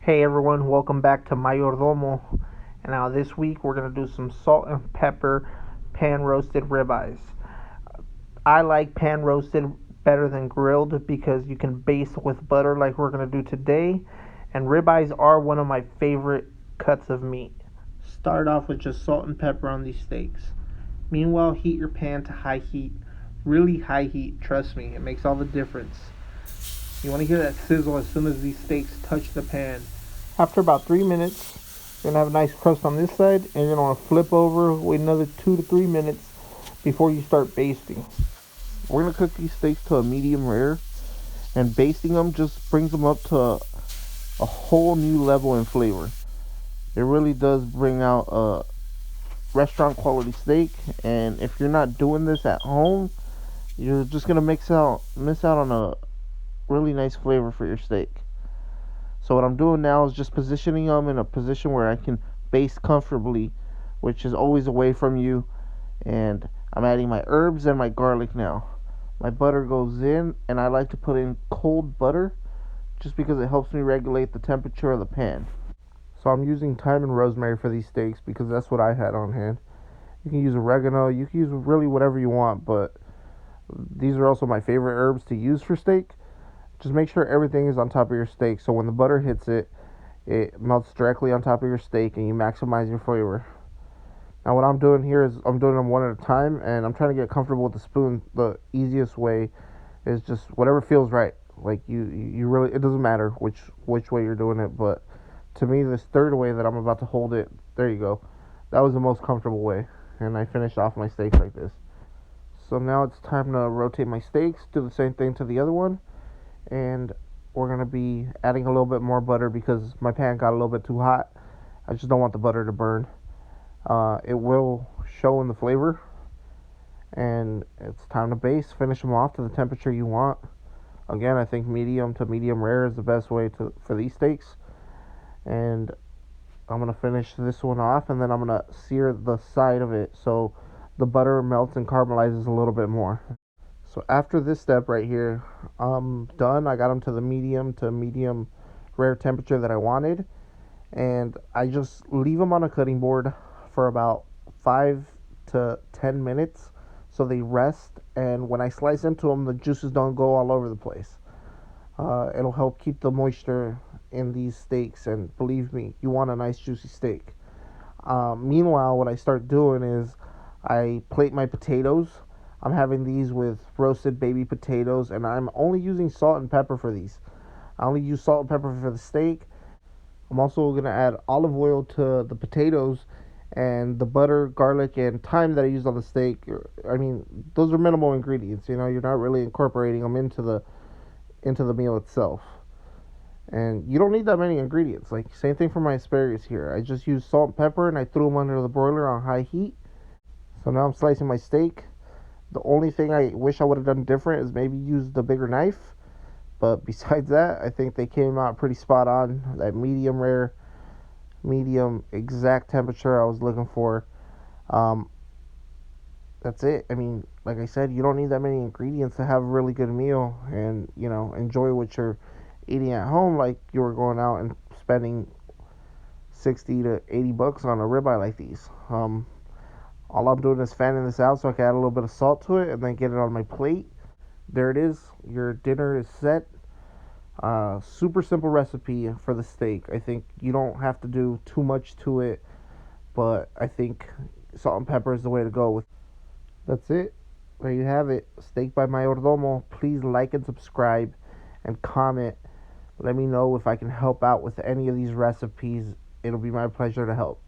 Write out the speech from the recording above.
Hey everyone, welcome back to Mayordomo. And now this week we're going to do some salt and pepper pan roasted ribeyes. I like pan roasted better than grilled because you can baste with butter like we're going to do today. And ribeyes are one of my favorite cuts of meat. Start off with just salt and pepper on these steaks. Meanwhile, heat your pan to high heat. Really high heat, trust me, it makes all the difference. You want to hear that sizzle as soon as these steaks touch the pan. After about 3 minutes, you're gonna have a nice crust on this side, and you're gonna want to flip over, wait another 2 to 3 minutes before you start basting. We're gonna cook these steaks to a medium rare, and basting them just brings them up to a whole new level in flavor. It really does bring out a restaurant quality steak, and if you're not doing this at home, you're just gonna miss out on a really nice flavor for your steak. So what I'm doing now is just positioning them in a position where I can baste comfortably, which is always away from you. And I'm adding my herbs and my garlic now. My butter goes in, and I like to put in cold butter just because it helps me regulate the temperature of the pan. So I'm using thyme and rosemary for these steaks because that's what I had on hand. You can use oregano, you can use really whatever you want, but these are also my favorite herbs to use for steak. Just make sure everything is on top of your steak so when the butter hits it, it melts directly on top of your steak and you maximize your flavor. Now what I'm doing here is I'm doing them one at a time, and I'm trying to get comfortable with the spoon. The easiest way is just whatever feels right. Like you really, it doesn't matter which way you're doing it, but to me this third way that I'm about to hold it, there you go. That was the most comfortable way, and I finished off my steaks like this. So now it's time to rotate my steaks, do the same thing to the other one, and we're going to be adding a little bit more butter because my pan got a little bit too hot. I just don't want the butter to burn. It will show in the flavor, and it's time to baste. Finish them off to the temperature you want. Again, I think medium to medium rare is the best way for these steaks. And I'm going to finish this one off, and then I'm going to sear the side of it so the butter melts and caramelizes a little bit more. So after this step right here, I'm done. I got them to the medium rare temperature that I wanted, and I just leave them on a cutting board for about 5 to 10 minutes so they rest, and when I slice into them, the juices don't go all over the place. It'll help keep the moisture in these steaks, and believe me, you want a nice juicy steak. Meanwhile, what I start doing is I plate my potatoes. I'm having these with roasted baby potatoes, and I'm only using salt and pepper for these. I only use salt and pepper for the steak. I'm also going to add olive oil to the potatoes, and the butter, garlic, and thyme that I used on the steak. I mean, those are minimal ingredients. You know, you're not really incorporating them into the meal itself. And you don't need that many ingredients. Like, same thing for my asparagus here. I just used salt and pepper, and I threw them under the broiler on high heat. So now I'm slicing my steak. The only thing I wish I would have done different is maybe use the bigger knife. But besides that, I think they came out pretty spot on. That medium rare, medium exact temperature I was looking for. Um, that's it. I mean, like I said, you don't need that many ingredients to have a really good meal and, you know, enjoy what you're eating at home like you were going out and spending 60 to 80 bucks on a ribeye like these. All I'm doing is fanning this out so I can add a little bit of salt to it and then get it on my plate. There it is. Your dinner is set. Super simple recipe for the steak. I think you don't have to do too much to it, but I think salt and pepper is the way to go. That's it. There you have it. Steak by Mayordomo. Please like and subscribe and comment. Let me know if I can help out with any of these recipes. It'll be my pleasure to help.